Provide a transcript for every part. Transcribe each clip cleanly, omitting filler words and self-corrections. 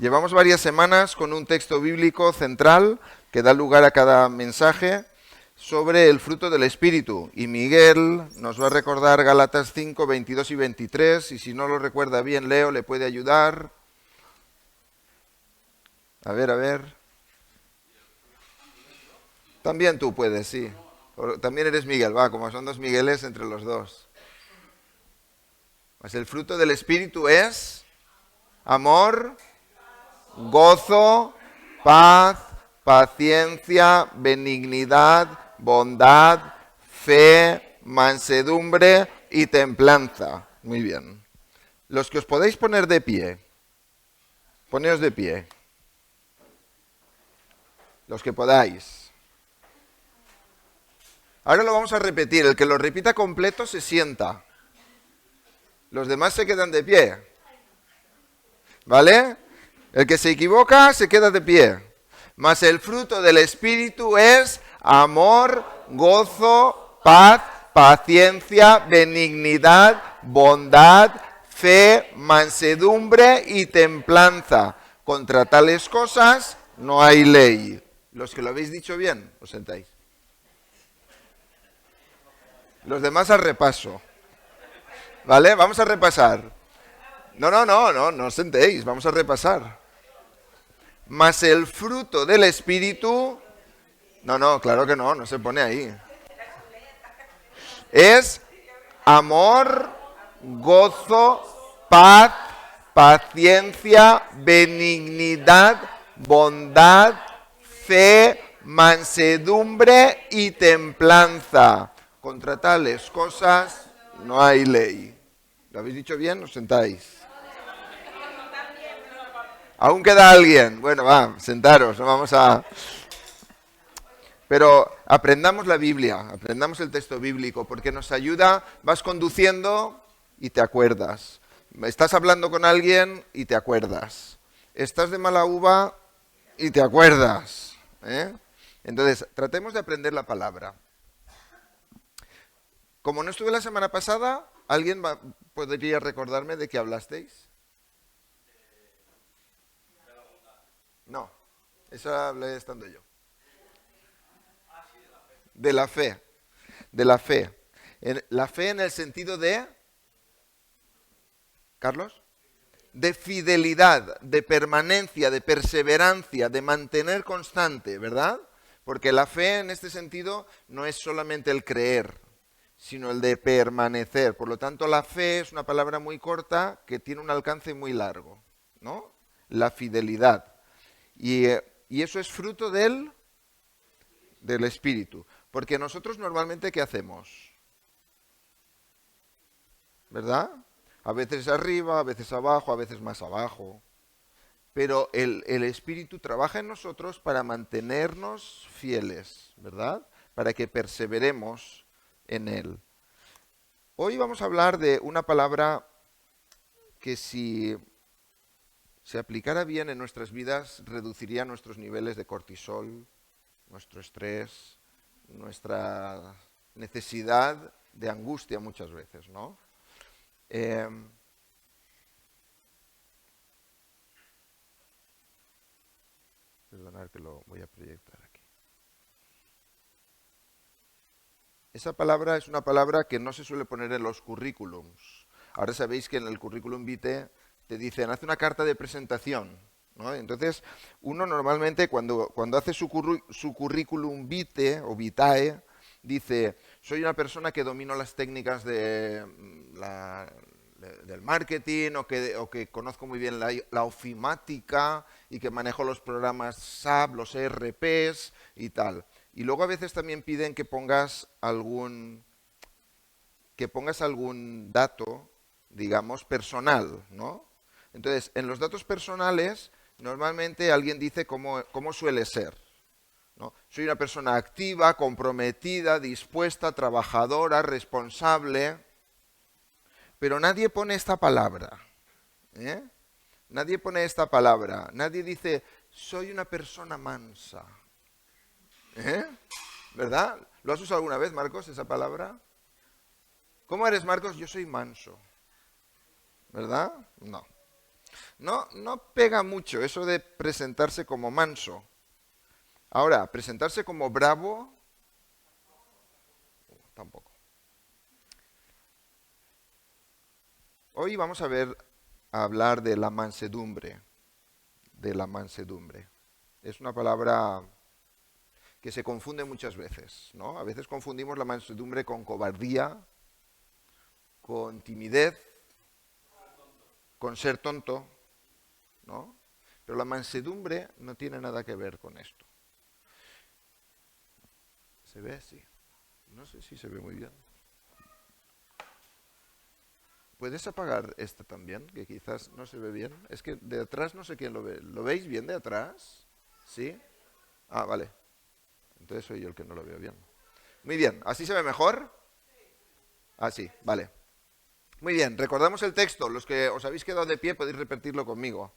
Llevamos varias semanas con un texto bíblico central que da lugar a cada mensaje sobre el fruto del Espíritu. Y Miguel nos va a recordar Gálatas 5, 22 y 23. Y si no lo recuerda bien, Leo le puede ayudar. A ver. También tú puedes, sí. También eres Miguel, va, como son dos Migueles entre los dos. Pues el fruto del Espíritu es amor, gozo, paz, paciencia, benignidad, bondad, fe, mansedumbre y templanza. Muy bien. Los que os podéis poner de pie, poneos de pie. Los que podáis. Ahora lo vamos a repetir. El que lo repita completo se sienta. Los demás se quedan de pie. ¿Vale? El que se equivoca se queda de pie. Mas el fruto del Espíritu es amor, gozo, paz, paciencia, benignidad, bondad, fe, mansedumbre y templanza. Contra tales cosas no hay ley. Los que lo habéis dicho bien, os sentáis. Los demás al repaso. ¿Vale? Vamos a repasar. No os sentéis, vamos a repasar. Mas el fruto del Espíritu... No, claro que no se pone ahí. Es amor, gozo, paz, paciencia, benignidad, bondad, fe, mansedumbre y templanza. Contra tales cosas no hay ley. ¿Lo habéis dicho bien? ¿Os sentáis? ¿Aún queda alguien? Bueno, va, sentaros, no vamos a... Pero aprendamos la Biblia, aprendamos el texto bíblico, porque nos ayuda, vas conduciendo y te acuerdas. Estás hablando con alguien y te acuerdas. Estás de mala uva y te acuerdas. Entonces, tratemos de aprender la palabra. Como no estuve la semana pasada, ¿alguien podría recordarme de qué hablasteis? No, esa hablé estando yo. De la fe. La fe en el sentido de... ¿Carlos? De fidelidad, de permanencia, de perseverancia, de mantener constante, ¿verdad? Porque la fe en este sentido no es solamente el creer, sino el de permanecer. Por lo tanto, la fe es una palabra muy corta que tiene un alcance muy largo, ¿no? La fidelidad. Y eso es fruto del Espíritu. Porque nosotros normalmente, ¿qué hacemos? ¿Verdad? A veces arriba, a veces abajo, a veces más abajo. Pero el Espíritu trabaja en nosotros para mantenernos fieles, ¿verdad? Para que perseveremos en Él. Hoy vamos a hablar de una palabra que si se aplicara bien en nuestras vidas, reduciría nuestros niveles de cortisol, nuestro estrés, nuestra necesidad de angustia muchas veces, ¿no? Perdonad que lo voy a proyectar aquí. Esa palabra es una palabra que no se suele poner en los currículums. Ahora sabéis que en el currículum vitae te dicen, haz una carta de presentación, ¿no? Entonces, uno normalmente cuando hace su currículum vitae o vitae, dice, soy una persona que domino las técnicas del marketing o que conozco muy bien la ofimática y que manejo los programas SAP, los ERPs y tal. Y luego a veces también piden que pongas algún dato, digamos, personal, ¿no? Entonces, en los datos personales, normalmente alguien dice cómo suele ser, ¿no? Soy una persona activa, comprometida, dispuesta, trabajadora, responsable, pero nadie pone esta palabra, Nadie pone esta palabra, nadie dice, soy una persona mansa, ¿verdad? ¿Lo has usado alguna vez, Marcos, esa palabra? ¿Cómo eres, Marcos? Yo soy manso, ¿verdad? No. No pega mucho eso de presentarse como manso. Ahora, presentarse como bravo, tampoco. Hoy vamos a hablar de la mansedumbre, de la mansedumbre. Es una palabra que se confunde muchas veces, ¿no? A veces confundimos la mansedumbre con cobardía, con timidez, con ser tonto, ¿no? Pero la mansedumbre no tiene nada que ver con esto. ¿Se ve? Sí. No sé si se ve muy bien. ¿Puedes apagar esta también? Que quizás no se ve bien. Es que de atrás no sé quién lo ve. ¿Lo veis bien de atrás? ¿Sí? Ah, vale. Entonces soy yo el que no lo veo bien. Muy bien. ¿Así se ve mejor? Ah, sí. Vale. Muy bien. Recordamos el texto. Los que os habéis quedado de pie podéis repetirlo conmigo.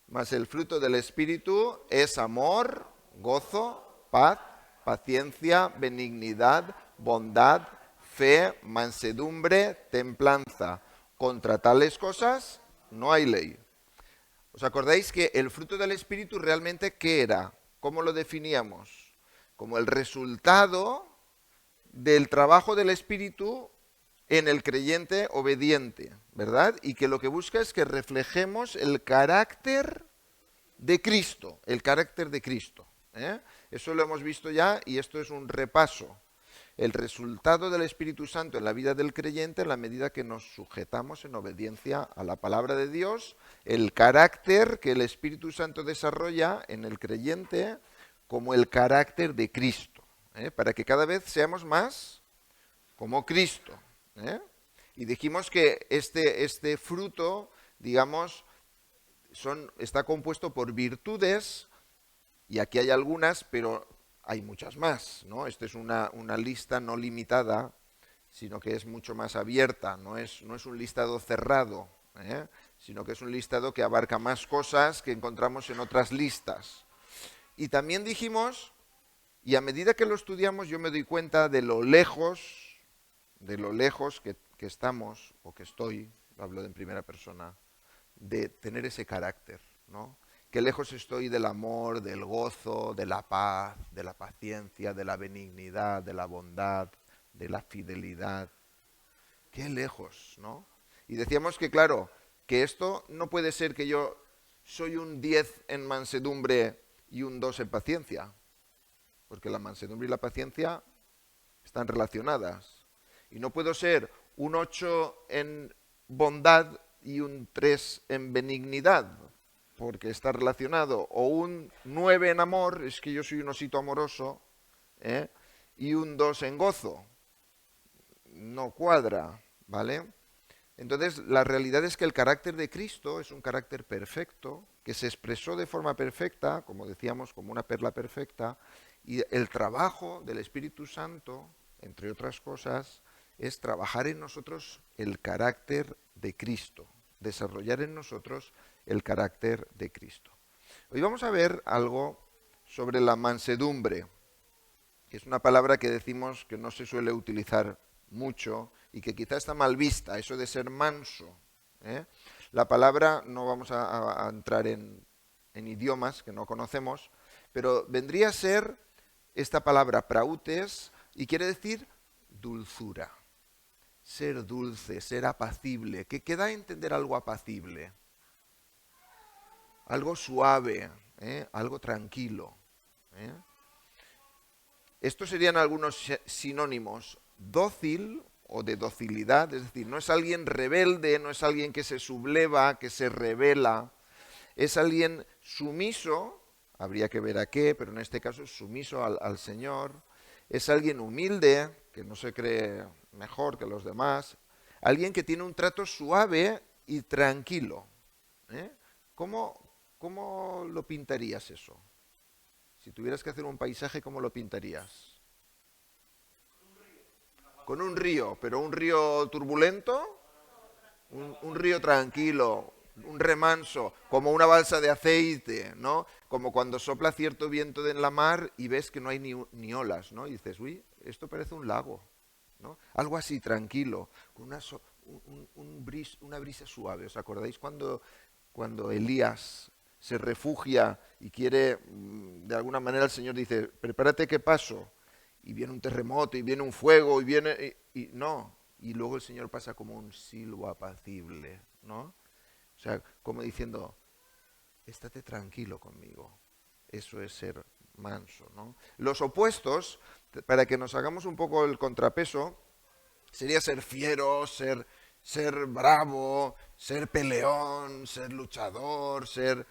Mas el fruto del Espíritu es amor, gozo, paz, paciencia, benignidad, bondad, fe, mansedumbre, templanza. Contra tales cosas no hay ley. ¿Os acordáis que el fruto del Espíritu realmente qué era? ¿Cómo lo definíamos? Como el resultado del trabajo del Espíritu en el creyente obediente, ¿verdad? Y que lo que busca es que reflejemos el carácter de Cristo, el carácter de Cristo. ¿Eh? Eso lo hemos visto ya y esto es un repaso. El resultado del Espíritu Santo en la vida del creyente en la medida que nos sujetamos en obediencia a la palabra de Dios, el carácter que el Espíritu Santo desarrolla en el creyente como el carácter de Cristo, para que cada vez seamos más como Cristo. ¿Eh? Y dijimos que este fruto, digamos, está compuesto por virtudes, y aquí hay algunas, pero hay muchas más, ¿no? Esta es una lista no limitada, sino que es mucho más abierta, no es un listado cerrado, sino que es un listado que abarca más cosas que encontramos en otras listas. Y también dijimos, y a medida que lo estudiamos yo me doy cuenta de lo lejos que estamos, o que estoy, hablo en primera persona, de tener ese carácter, ¿no? Qué lejos estoy del amor, del gozo, de la paz, de la paciencia, de la benignidad, de la bondad, de la fidelidad. Qué lejos, ¿no? Y decíamos que, claro, que esto no puede ser que yo soy un 10 en mansedumbre y un 2 en paciencia, porque la mansedumbre y la paciencia están relacionadas. Y no puedo ser un 8 en bondad y un 3 en benignidad, porque está relacionado. O un 9 en amor, es que yo soy un osito amoroso, y un 2 en gozo. No cuadra, ¿vale? Entonces, la realidad es que el carácter de Cristo es un carácter perfecto, que se expresó de forma perfecta, como decíamos, como una perla perfecta, y el trabajo del Espíritu Santo, entre otras cosas, es trabajar en nosotros el carácter de Cristo, desarrollar en nosotros el carácter de Cristo. Hoy vamos a ver algo sobre la mansedumbre, que es una palabra que decimos que no se suele utilizar mucho y que quizá está mal vista, eso de ser manso. La palabra, no vamos a entrar en idiomas que no conocemos, pero vendría a ser esta palabra prautes y quiere decir dulzura. Ser dulce, ser apacible. ¿Qué da a entender algo apacible? Algo suave, algo tranquilo. Estos serían algunos sinónimos. Dócil o de docilidad, es decir, no es alguien rebelde, no es alguien que se subleva, que se revela, es alguien sumiso, habría que ver a qué, pero en este caso es sumiso al Señor, es alguien humilde, que no se cree mejor que los demás, alguien que tiene un trato suave y tranquilo. ¿Cómo lo pintarías eso? Si tuvieras que hacer un paisaje, ¿cómo lo pintarías? Con un río, pero un río turbulento, un río tranquilo, un remanso, como una balsa de aceite, ¿no? Como cuando sopla cierto viento en la mar y ves que no hay ni olas, ¿no? Y dices, uy, esto parece un lago, ¿no? Algo así, tranquilo, con una brisa suave. ¿Os acordáis cuando cuando Elías se refugia y quiere, de alguna manera el Señor dice, prepárate que paso, y viene un terremoto, y viene un fuego, y viene, y no, y luego el Señor pasa como un silbo apacible, ¿no? O sea, como diciendo, estate tranquilo conmigo. Eso es ser manso, ¿no? Los opuestos, para que nos hagamos un poco el contrapeso, sería ser fiero, ser bravo, ser peleón, ser luchador, ser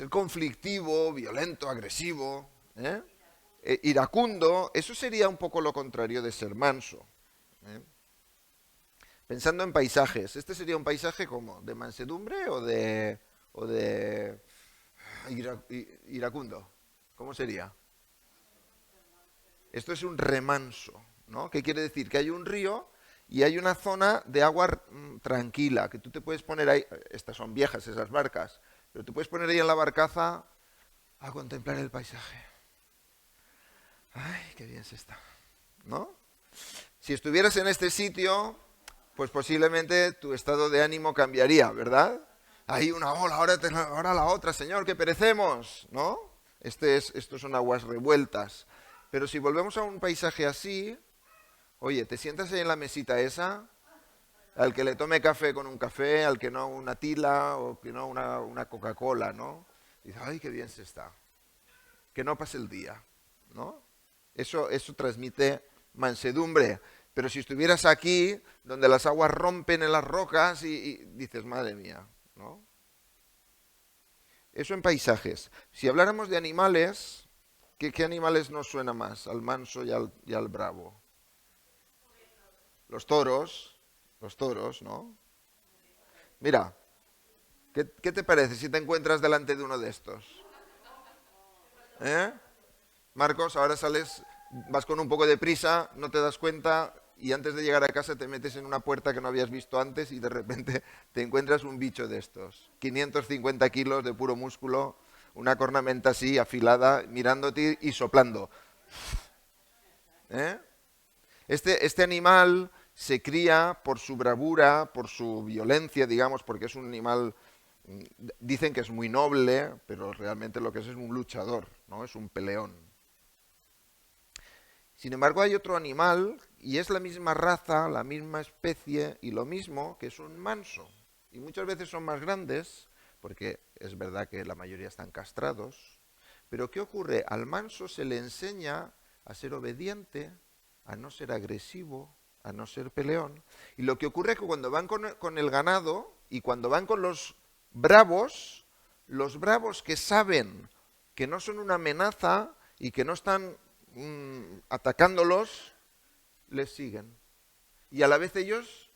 conflictivo, violento, agresivo, ¿eh? Iracundo. Eso sería un poco lo contrario de ser manso, ¿eh? Pensando en paisajes, ¿este sería un paisaje como de mansedumbre o de iracundo? ¿Cómo sería? Esto es un remanso, ¿no? ¿Qué quiere decir? Que hay un río y hay una zona de agua tranquila, que tú te puedes poner ahí, estas son viejas esas barcas, pero te puedes poner ahí en la barcaza a contemplar el paisaje. Ay, qué bien se está, ¿no? Si estuvieras en este sitio, pues posiblemente tu estado de ánimo cambiaría, ¿verdad? Hay una ola, ahora la otra, Señor, que perecemos, ¿no? Estos son aguas revueltas. Pero si volvemos a un paisaje así, oye, te sientas ahí en la mesita esa, al que le tome café con un café, al que no una tila o que no una Coca-Cola, ¿no? Y dices, ay, qué bien se está. Que no pase el día, ¿no? Eso transmite mansedumbre. Pero si estuvieras aquí, donde las aguas rompen en las rocas y dices, madre mía, ¿no? Eso en paisajes. Si habláramos de animales, ¿qué animales nos suena más? Al manso y al bravo. Los toros, ¿no? Mira, ¿qué te parece si te encuentras delante de uno de estos? ¿Eh? Marcos, ahora sales, vas con un poco de prisa, no te das cuenta y antes de llegar a casa te metes en una puerta que no habías visto antes y de repente te encuentras un bicho de estos. 550 kilos de puro músculo, una cornamenta así afilada, mirándote y soplando. ¿Eh? Este animal se cría por su bravura, por su violencia, digamos, porque es un animal, dicen que es muy noble, pero realmente lo que es un luchador, ¿no? Es un peleón. Sin embargo, hay otro animal, y es la misma raza, la misma especie, y lo mismo, que es un manso. Y muchas veces son más grandes, porque es verdad que la mayoría están castrados. Pero ¿qué ocurre? Al manso se le enseña a ser obediente, a no ser agresivo, a no ser peleón. Y lo que ocurre es que cuando van con el ganado y cuando van con los bravos que saben que no son una amenaza y que no están atacándolos, les siguen. Y a la vez ellos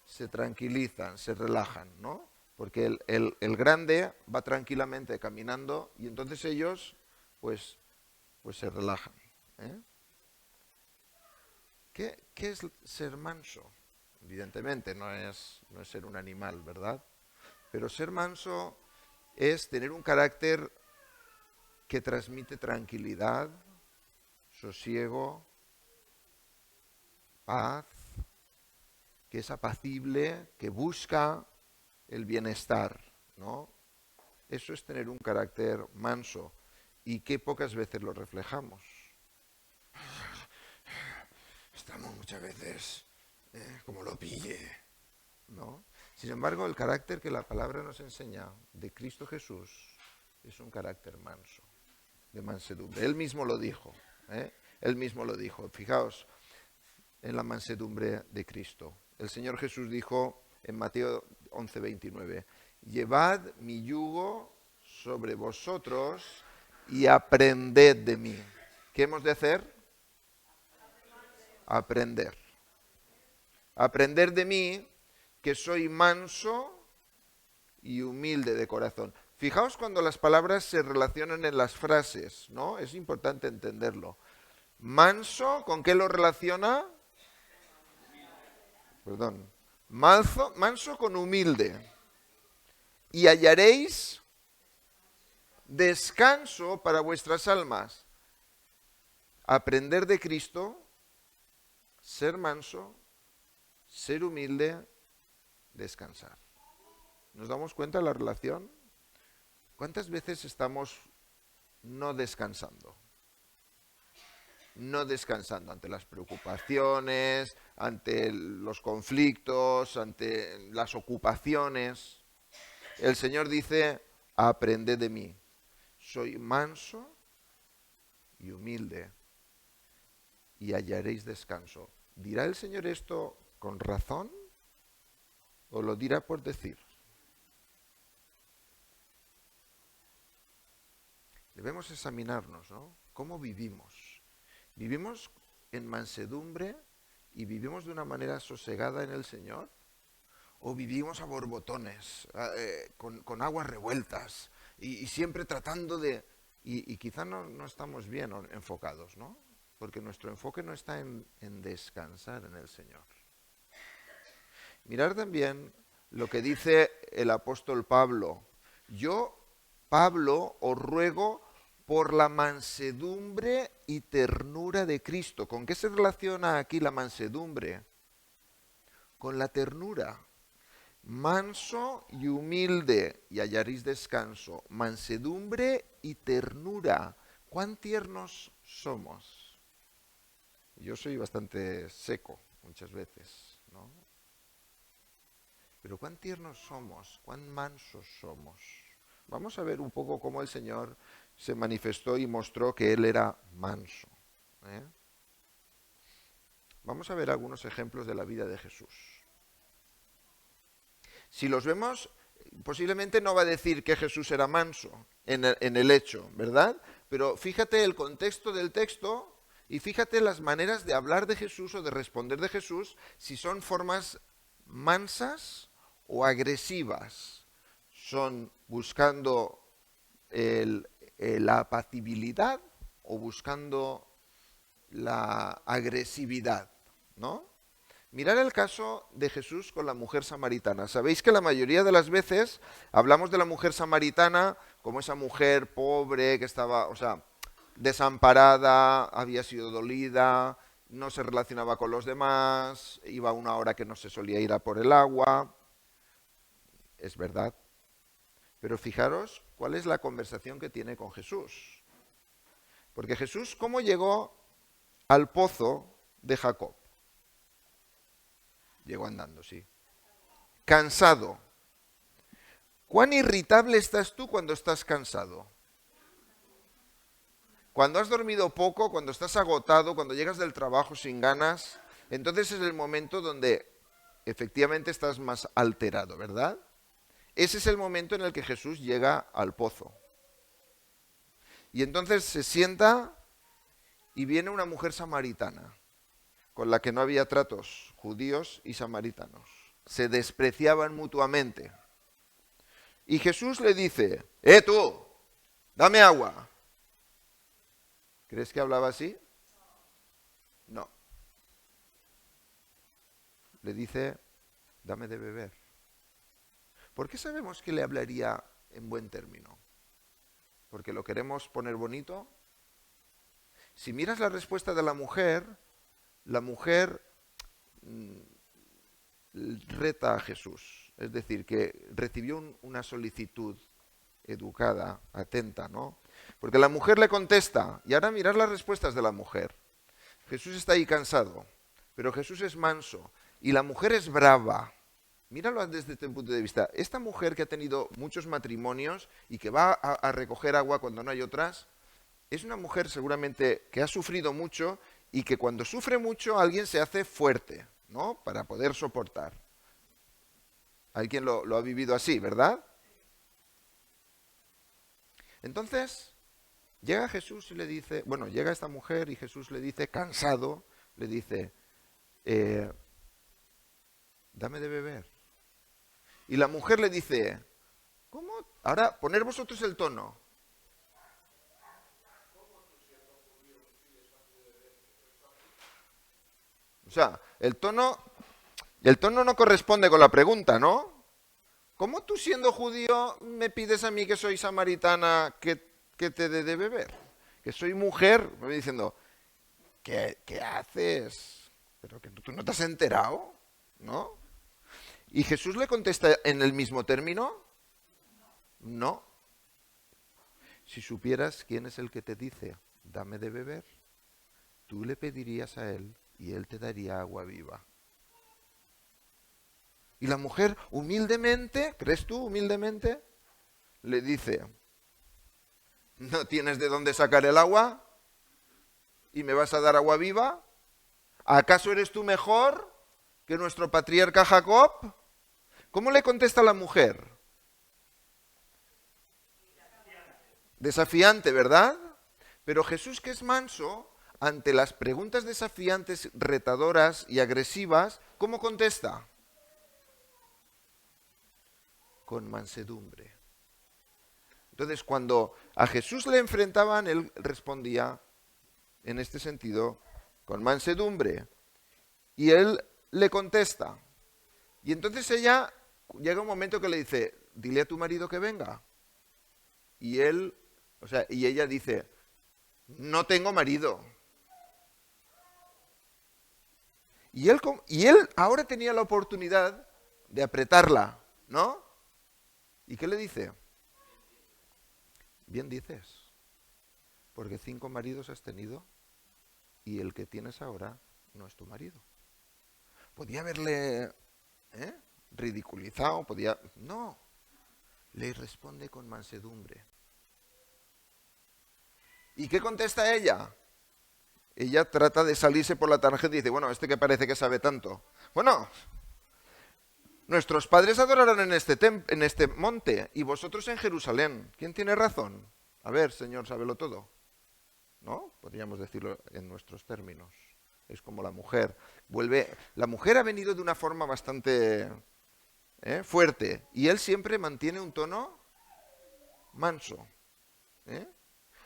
se tranquilizan, se relajan, ¿no? Porque el grande va tranquilamente caminando y entonces ellos pues se relajan, ¿eh? ¿Qué es ser manso? Evidentemente no es ser un animal, ¿verdad? Pero ser manso es tener un carácter que transmite tranquilidad, sosiego, paz, que es apacible, que busca el bienestar, ¿no? Eso es tener un carácter manso y que pocas veces lo reflejamos. Estamos muchas veces como lo pille, ¿no? Sin embargo, el carácter que la palabra nos enseña de Cristo Jesús es un carácter manso, de mansedumbre. Él mismo lo dijo, ¿eh? Él mismo lo dijo. Fijaos en la mansedumbre de Cristo. El Señor Jesús dijo en Mateo 11:29, llevad mi yugo sobre vosotros y aprended de mí. ¿Qué hemos de hacer? Aprender. Aprender de mí, que soy manso y humilde de corazón. Fijaos cuando las palabras se relacionan en las frases, ¿no? Es importante entenderlo. Manso, ¿con qué lo relaciona? Perdón. Manso con humilde. Y hallaréis descanso para vuestras almas. Aprender de Cristo, ser manso, ser humilde, descansar. ¿Nos damos cuenta de la relación? ¿Cuántas veces estamos no descansando? No descansando ante las preocupaciones, ante los conflictos, ante las ocupaciones. El Señor dice, aprended de mí, soy manso y humilde y hallaréis descanso. ¿Dirá el Señor esto con razón o lo dirá por decir? Debemos examinarnos, ¿no? ¿Cómo vivimos? ¿Vivimos en mansedumbre y vivimos de una manera sosegada en el Señor? ¿O vivimos a borbotones, con aguas revueltas y siempre tratando de... Y quizá no estamos bien enfocados, ¿no? Porque nuestro enfoque no está en descansar en el Señor. Mirar también lo que dice el apóstol Pablo. Yo, Pablo, os ruego por la mansedumbre y ternura de Cristo. ¿Con qué se relaciona aquí la mansedumbre? Con la ternura. Manso y humilde, y hallaréis descanso. Mansedumbre y ternura. ¿Cuán tiernos somos? Yo soy bastante seco muchas veces, ¿no? Pero cuán tiernos somos, cuán mansos somos. Vamos a ver un poco cómo el Señor se manifestó y mostró que Él era manso. Vamos a ver algunos ejemplos de la vida de Jesús. Si los vemos, posiblemente no va a decir que Jesús era manso en el hecho, ¿verdad? Pero fíjate el contexto del texto y fíjate las maneras de hablar de Jesús o de responder de Jesús, si son formas mansas o agresivas. Son buscando la apacibilidad o buscando la agresividad, ¿no? Mirad el caso de Jesús con la mujer samaritana. Sabéis que la mayoría de las veces hablamos de la mujer samaritana como esa mujer pobre que estaba, desamparada, había sido dolida, no se relacionaba con los demás, iba a una hora que no se solía ir a por el agua. Es verdad. Pero fijaros cuál es la conversación que tiene con Jesús. Porque Jesús, ¿cómo llegó al pozo de Jacob? Llegó andando, sí. Cansado. ¿Cuán irritable estás tú cuando estás cansado? Cuando has dormido poco, cuando estás agotado, cuando llegas del trabajo sin ganas, entonces es el momento donde efectivamente estás más alterado, ¿verdad? Ese es el momento en el que Jesús llega al pozo. Y entonces se sienta y viene una mujer samaritana, con la que no había tratos, judíos y samaritanos. Se despreciaban mutuamente. Y Jesús le dice, tú, dame agua. ¿Crees que hablaba así? No. Le dice, dame de beber. ¿Por qué sabemos que le hablaría en buen término? ¿Porque lo queremos poner bonito? Si miras la respuesta de la mujer reta a Jesús. Es decir, que recibió una solicitud educada, atenta, ¿no? Porque la mujer le contesta, y ahora mirad las respuestas de la mujer. Jesús está ahí cansado, pero Jesús es manso, y la mujer es brava. Míralo desde este punto de vista. Esta mujer que ha tenido muchos matrimonios y que va a recoger agua cuando no hay otras, es una mujer seguramente que ha sufrido mucho y que cuando sufre mucho alguien se hace fuerte, ¿no? Para poder soportar. Alguien lo ha vivido así, ¿verdad? Entonces, llega Jesús y le dice, llega esta mujer y Jesús le dice, cansado, le dice, dame de beber. Y la mujer le dice, ¿cómo? Ahora, poner vosotros el tono. O sea, el tono no corresponde con la pregunta, ¿no? ¿Cómo tú siendo judío me pides a mí que soy samaritana que te dé de beber? Que soy mujer, me voy diciendo, ¿qué haces? Pero que tú no te has enterado, ¿no? ¿Y Jesús le contesta en el mismo término? No. Si supieras quién es el que te dice, dame de beber, tú le pedirías a él y él te daría agua viva. Y la mujer humildemente, ¿crees tú humildemente? Le dice, ¿no tienes de dónde sacar el agua? ¿Y me vas a dar agua viva? ¿Acaso eres tú mejor que nuestro patriarca Jacob? ¿Cómo le contesta la mujer? Desafiante, ¿verdad? Pero Jesús, que es manso, ante las preguntas desafiantes, retadoras y agresivas, ¿cómo contesta? Con mansedumbre. Entonces, cuando a Jesús le enfrentaban, él respondía en este sentido con mansedumbre. Y él le contesta. Y entonces ella llega un momento que le dice, dile a tu marido que venga. Y él, y ella dice, no tengo marido. Y él ahora tenía la oportunidad de apretarla, ¿no? ¿Y qué le dice? Bien dices, porque 5 maridos has tenido y el que tienes ahora no es tu marido. Podía haberle ridiculizado, No, le responde con mansedumbre. ¿Y qué contesta ella? Ella trata de salirse por la tangente y dice, bueno, este que parece que sabe tanto. Bueno, nuestros padres adoraron en este monte y vosotros en Jerusalén. ¿Quién tiene razón? A ver, Señor, sábelo todo. ¿No? Podríamos decirlo en nuestros términos. Es como la mujer. La mujer ha venido de una forma bastante fuerte y él siempre mantiene un tono manso.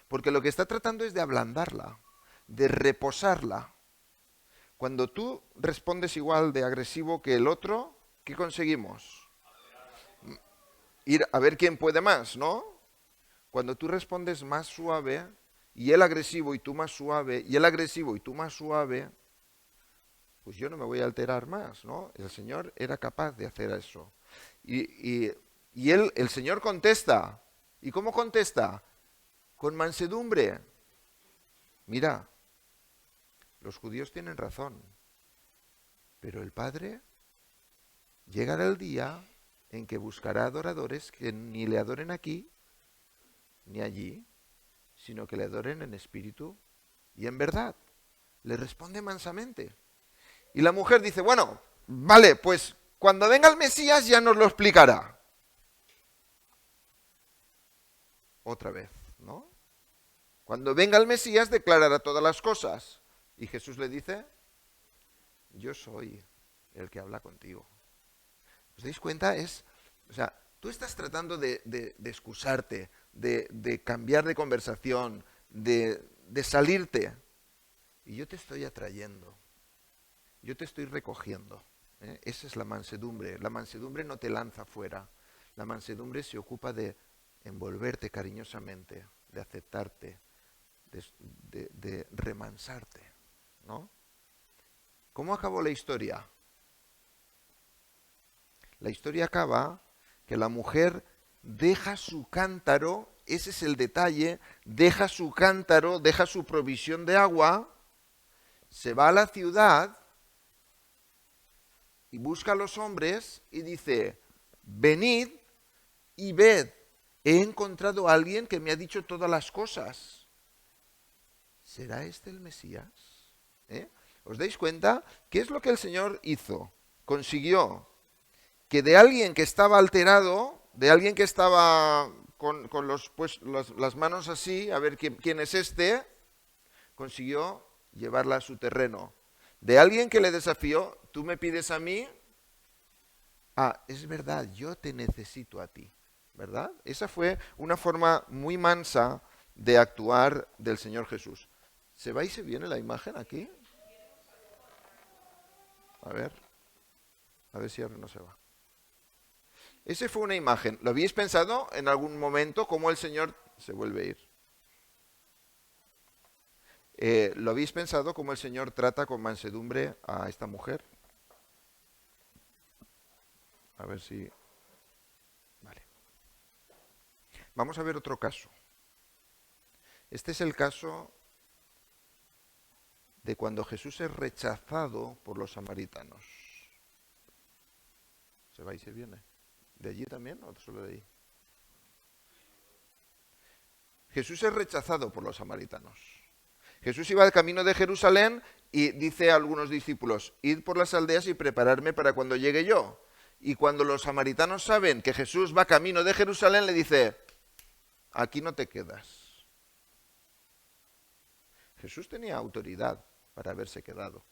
Porque lo que está tratando es de ablandarla, de reposarla. Cuando tú respondes igual de agresivo que el otro, ¿qué conseguimos? Ir a ver quién puede más, ¿no? Cuando tú respondes más suave, y él agresivo y tú más suave, y él agresivo y tú más suave, pues yo no me voy a alterar más, ¿no? El Señor era capaz de hacer eso. Y el Señor contesta. ¿Y cómo contesta? Con mansedumbre. Mira, los judíos tienen razón, pero el Padre llegará el día en que buscará adoradores que ni le adoren aquí ni allí, sino que le adoren en espíritu y en verdad. Le responde mansamente. Y la mujer dice, bueno, vale, pues cuando venga el Mesías ya nos lo explicará. Otra vez, ¿no? Cuando venga el Mesías declarará todas las cosas. Y Jesús le dice, yo soy el que habla contigo. ¿Os dais cuenta? Tú estás tratando de excusarte, de cambiar de conversación, de salirte. Y yo te estoy atrayendo. Yo te estoy recogiendo. Esa es la mansedumbre. La mansedumbre no te lanza fuera. La mansedumbre se ocupa de envolverte cariñosamente, de aceptarte, de remansarte, ¿no? ¿Cómo acabó la historia? La historia acaba que la mujer deja su cántaro, ese es el detalle, deja su cántaro, deja su provisión de agua, se va a la ciudad y busca a los hombres y dice, venid y ved, he encontrado a alguien que me ha dicho todas las cosas. ¿Será este el Mesías? ¿Os dais cuenta? ¿Qué es lo que el Señor hizo? Consiguió que de alguien que estaba alterado, de alguien que estaba con las manos así, a ver quién es este, consiguió llevarla a su terreno. De alguien que le desafió, tú me pides a mí, es verdad, yo te necesito a ti, ¿verdad? Esa fue una forma muy mansa de actuar del Señor Jesús. ¿Se va y se viene la imagen aquí? A ver si ahora no se va. Esa fue una imagen. ¿Lo habéis pensado en algún momento cómo el Señor se vuelve a ir? ¿Lo habéis pensado cómo el Señor trata con mansedumbre a esta mujer? A ver si... Vale. Vamos a ver otro caso. Este es el caso de cuando Jesús es rechazado por los samaritanos. ¿Se va y se viene? ¿De allí también o solo de ahí? Jesús es rechazado por los samaritanos. Jesús iba al camino de Jerusalén y dice a algunos discípulos, id por las aldeas y prepararme para cuando llegue yo. Y cuando los samaritanos saben que Jesús va camino de Jerusalén, le dice, aquí no te quedas. Jesús tenía autoridad para haberse quedado.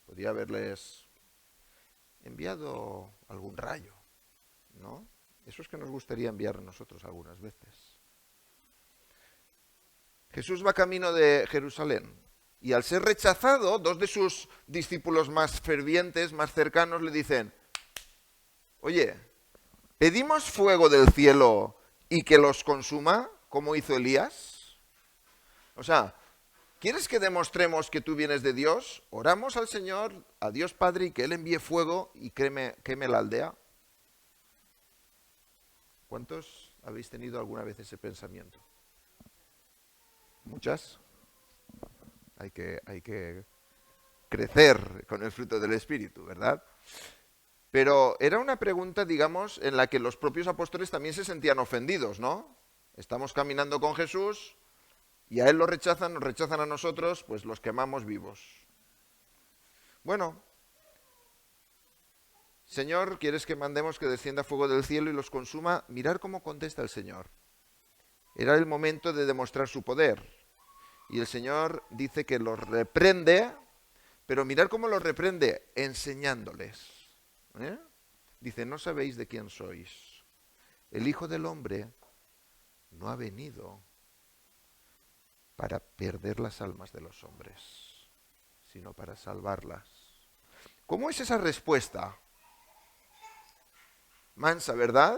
Podía haberles enviado algún rayo, ¿no? Eso es que nos gustaría enviar a nosotros algunas veces. Jesús va camino de Jerusalén y al ser rechazado, dos de sus discípulos más fervientes, más cercanos, le dicen, oye, ¿pedimos fuego del cielo y que los consuma, como hizo Elías? O sea, ¿quieres que demostremos que tú vienes de Dios? Oramos al Señor, a Dios Padre, y que Él envíe fuego y queme la aldea. ¿Cuántos habéis tenido alguna vez ese pensamiento? Muchas. Hay que crecer con el fruto del Espíritu, ¿verdad? Pero era una pregunta, digamos, en la que los propios apóstoles también se sentían ofendidos, ¿no? Estamos caminando con Jesús y a Él lo rechazan, nos rechazan a nosotros, pues los quemamos vivos. Bueno, Señor, ¿quieres que mandemos que descienda fuego del cielo y los consuma? Mirad cómo contesta el Señor. Era el momento de demostrar su poder. Y el Señor dice que los reprende, pero mirad cómo los reprende, enseñándoles. Dice, no sabéis de quién sois. El Hijo del Hombre no ha venido para perder las almas de los hombres, sino para salvarlas. ¿Cómo es esa respuesta? Mansa, ¿verdad?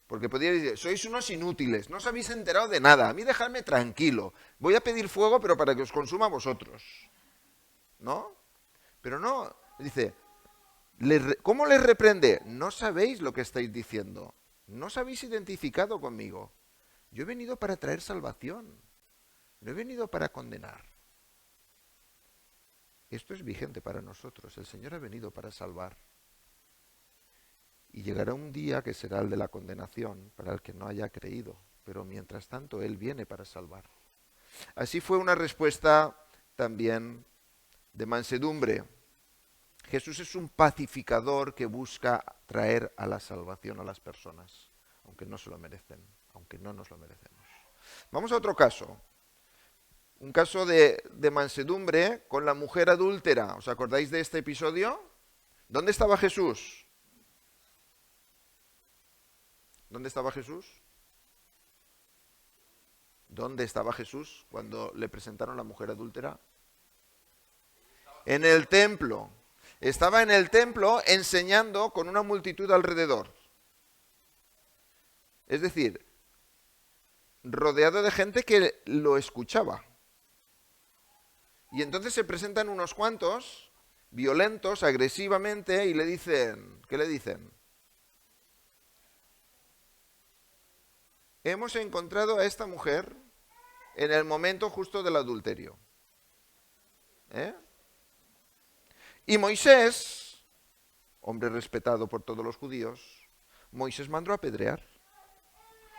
Porque podría decir, sois unos inútiles, no os habéis enterado de nada, a mí dejadme tranquilo, voy a pedir fuego pero para que os consuma a vosotros. ¿No? Pero no, dice, ¿cómo les reprende? No sabéis lo que estáis diciendo, no os habéis identificado conmigo. Yo he venido para traer salvación, no he venido para condenar. Esto es vigente para nosotros, el Señor ha venido para salvar. Y llegará un día que será el de la condenación para el que no haya creído, pero mientras tanto Él viene para salvar. Así fue una respuesta también de mansedumbre. Jesús es un pacificador que busca traer a la salvación a las personas, aunque no se lo merecen, aunque no nos lo merecemos. Vamos a otro caso. Un caso de mansedumbre con la mujer adúltera. ¿Os acordáis de este episodio? ¿Dónde estaba Jesús? ¿Dónde estaba Jesús? ¿Dónde estaba Jesús cuando le presentaron la mujer adúltera? En el templo. Estaba en el templo enseñando con una multitud alrededor. Es decir, rodeado de gente que lo escuchaba. Y entonces se presentan unos cuantos, violentos, agresivamente, y le dicen, ¿qué le dicen? Hemos encontrado a esta mujer en el momento justo del adulterio. Y Moisés, hombre respetado por todos los judíos, Moisés mandó a apedrear.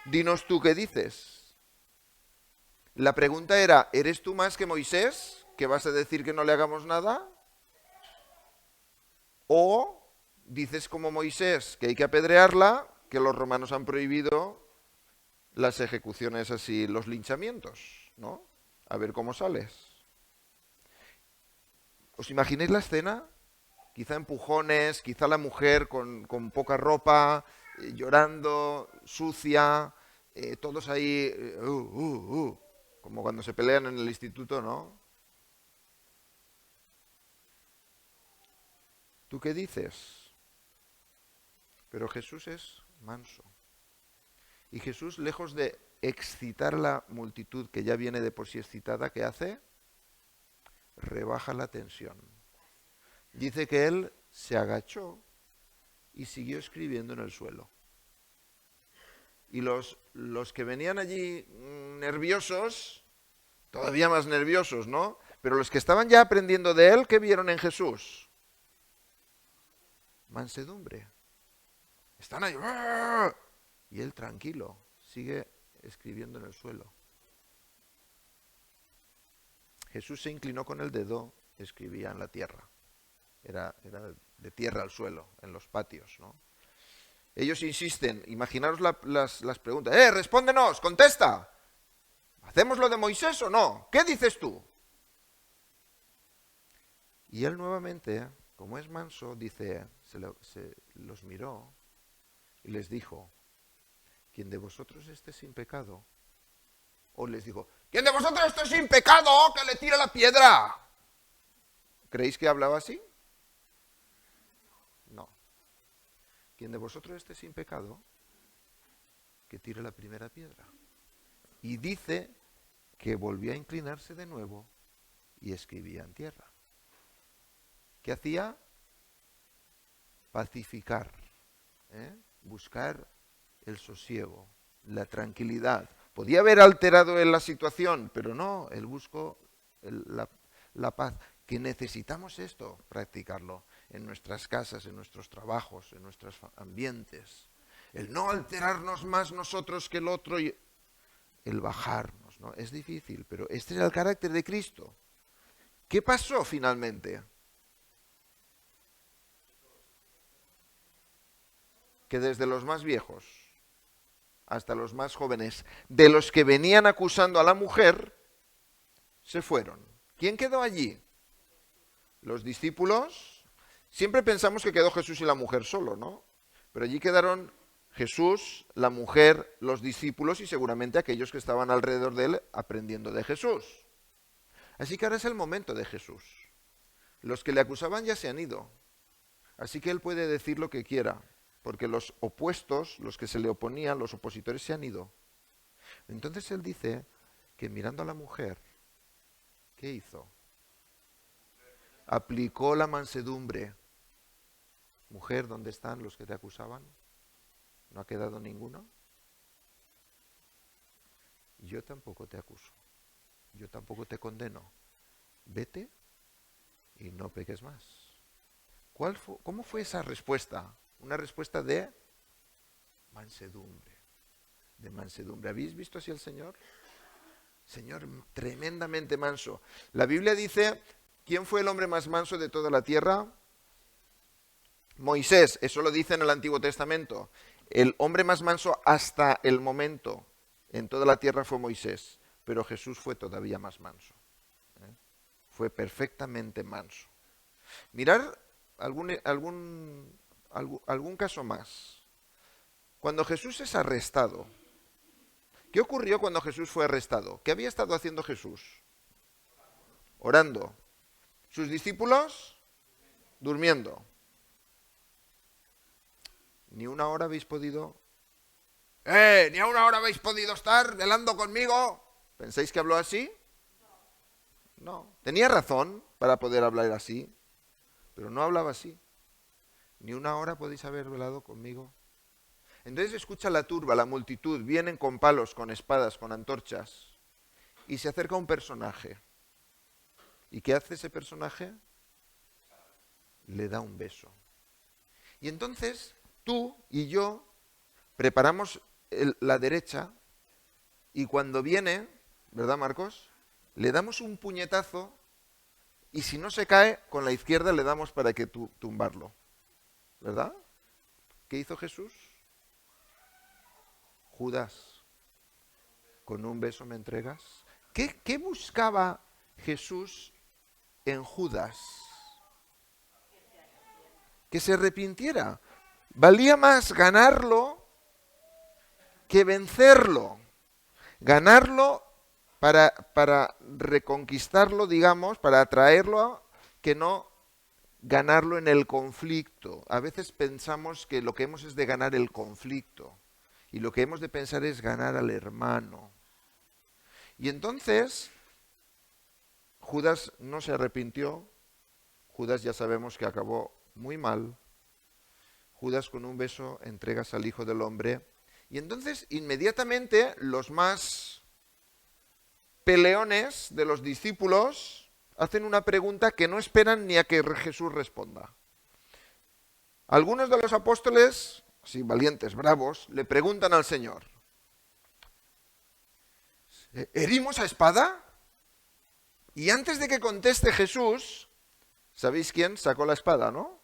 Dinos tú qué dices. La pregunta era, ¿eres tú más que Moisés, que vas a decir que no le hagamos nada? ¿O dices como Moisés que hay que apedrearla, que los romanos han prohibido las ejecuciones así, los linchamientos, ¿no? A ver cómo sales. ¿Os imagináis la escena? Quizá empujones, quizá la mujer con poca ropa, llorando, sucia, todos ahí, como cuando se pelean en el instituto, ¿no? ¿Tú qué dices? Pero Jesús es manso. Y Jesús, lejos de excitar a la multitud que ya viene de por sí excitada, ¿qué hace? Rebaja la tensión. Dice que Él se agachó y siguió escribiendo en el suelo. Y los que venían allí nerviosos, todavía más nerviosos, ¿no? Pero los que estaban ya aprendiendo de él, ¿qué vieron en Jesús? Mansedumbre. Están ahí. Y él tranquilo, sigue escribiendo en el suelo. Jesús se inclinó con el dedo, escribía en la tierra. Era de tierra al suelo, en los patios, ¿no? Ellos insisten, imaginaros las preguntas. Respóndenos, contesta. ¿Hacemos lo de Moisés o no? ¿Qué dices tú? Y él nuevamente, como es manso, dice, se los miró y les dijo, quien de vosotros esté sin pecado, o les dijo, quien de vosotros esté sin pecado, que le tire la piedra. ¿Creéis que hablaba así? No. Quien de vosotros esté sin pecado, que tire la primera piedra. Y dice que volvió a inclinarse de nuevo y escribía en tierra. ¿Qué hacía? Pacificar, buscar el sosiego, la tranquilidad. Podía haber alterado en la situación, pero no, él buscó la paz. Que necesitamos esto, practicarlo en nuestras casas, en nuestros trabajos, en nuestros ambientes. El no alterarnos más nosotros que el otro y el bajarnos, ¿no? Es difícil, pero este era el carácter de Cristo. ¿Qué pasó finalmente? Que desde los más viejos hasta los más jóvenes, de los que venían acusando a la mujer, se fueron. ¿Quién quedó allí? Los discípulos. Siempre pensamos que quedó Jesús y la mujer solo, ¿no? Pero allí quedaron Jesús, la mujer, los discípulos y seguramente aquellos que estaban alrededor de él aprendiendo de Jesús. Así que ahora es el momento de Jesús. Los que le acusaban ya se han ido. Así que él puede decir lo que quiera, porque los opuestos, los que se le oponían, los opositores se han ido. Entonces él dice que mirando a la mujer, ¿qué hizo? Aplicó la mansedumbre. Mujer, ¿dónde están los que te acusaban? ¿No ha quedado ninguno? Yo tampoco te acuso. Yo tampoco te condeno. Vete y no peques más. ¿Cómo fue esa respuesta? Una respuesta de mansedumbre. De mansedumbre. ¿Habéis visto así al Señor? Señor tremendamente manso. La Biblia dice, ¿quién fue el hombre más manso de toda la tierra? Moisés, eso lo dice en el Antiguo Testamento. El hombre más manso hasta el momento en toda la tierra fue Moisés, pero Jesús fue todavía más manso. Fue perfectamente manso. Mirar algún caso más. Cuando Jesús es arrestado, ¿qué ocurrió cuando Jesús fue arrestado? ¿Qué había estado haciendo Jesús? Orando. ¿Sus discípulos? Durmiendo. ¿Ni una hora habéis podido? ¿Ni a una hora habéis podido estar velando conmigo? ¿Pensáis que habló así? No. Tenía razón para poder hablar así, pero no hablaba así. ¿Ni una hora podéis haber velado conmigo? Entonces escucha la turba, la multitud, vienen con palos, con espadas, con antorchas, y se acerca un personaje. ¿Y qué hace ese personaje? Le da un beso. Y entonces tú y yo preparamos la derecha y cuando viene, ¿verdad, Marcos? Le damos un puñetazo y si no se cae, con la izquierda le damos para que tumbarlo. ¿Verdad? ¿Qué hizo Jesús? Judas, ¿con un beso me entregas? ¿Qué buscaba Jesús en Judas? Que se arrepintiera. Valía más ganarlo que vencerlo. Ganarlo para reconquistarlo, digamos, para atraerlo, que no ganarlo en el conflicto. A veces pensamos que lo que hemos es de ganar el conflicto y lo que hemos de pensar es ganar al hermano. Y entonces Judas no se arrepintió. Judas ya sabemos que acabó muy mal. Judas con un beso entregas al Hijo del Hombre. Y entonces inmediatamente los más peleones de los discípulos hacen una pregunta que no esperan ni a que Jesús responda. Algunos de los apóstoles, así valientes, bravos, le preguntan al Señor, ¿herimos a espada? Y antes de que conteste Jesús, ¿sabéis quién sacó la espada, no?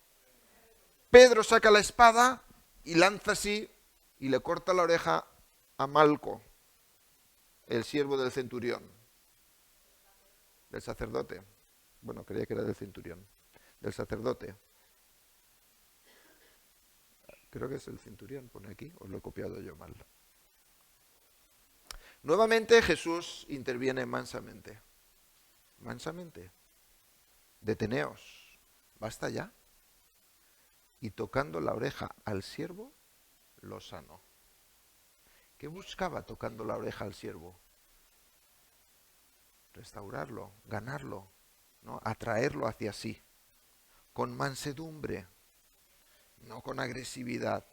Pedro saca la espada y lanza así y le corta la oreja a Malco, el siervo del centurión, del sacerdote. Bueno, creía que era del centurión, del sacerdote. Creo que es el centurión, pone aquí, os lo he copiado yo mal. Nuevamente Jesús interviene mansamente. Mansamente. Deteneos, basta ya. Y tocando la oreja al siervo, lo sanó. ¿Qué buscaba tocando la oreja al siervo? Restaurarlo, ganarlo, ¿no? Atraerlo hacia sí, con mansedumbre, no con agresividad.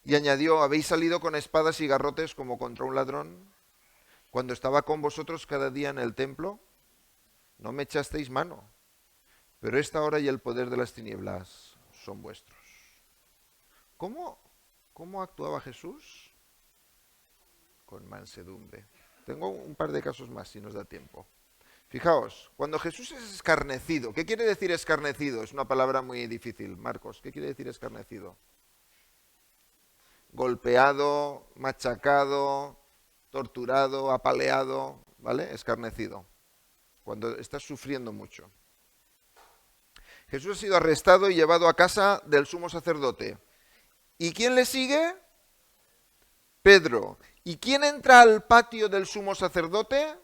Y añadió, ¿habéis salido con espadas y garrotes como contra un ladrón? Cuando estaba con vosotros cada día en el templo, no me echasteis mano, pero esta hora y el poder de las tinieblas son vuestros. ¿Cómo actuaba Jesús? Con mansedumbre. Tengo un par de casos más si nos da tiempo. Fijaos, cuando Jesús es escarnecido, ¿qué quiere decir escarnecido? Es una palabra muy difícil, Marcos. ¿Qué quiere decir escarnecido? Golpeado, machacado, torturado, apaleado, ¿vale? Escarnecido. Cuando estás sufriendo mucho. Jesús ha sido arrestado y llevado a casa del sumo sacerdote. ¿Y quién le sigue? Pedro. ¿Y quién entra al patio del sumo sacerdote?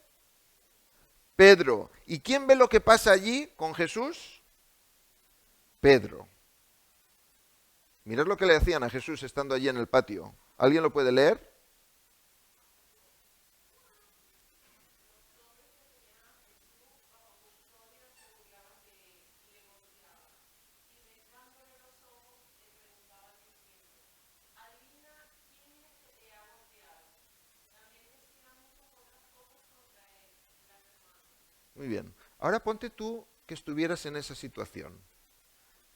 Pedro. ¿Y quién ve lo que pasa allí con Jesús? Pedro. Mirad lo que le hacían a Jesús estando allí en el patio. ¿Alguien lo puede leer? Muy bien. Ahora ponte tú que estuvieras en esa situación.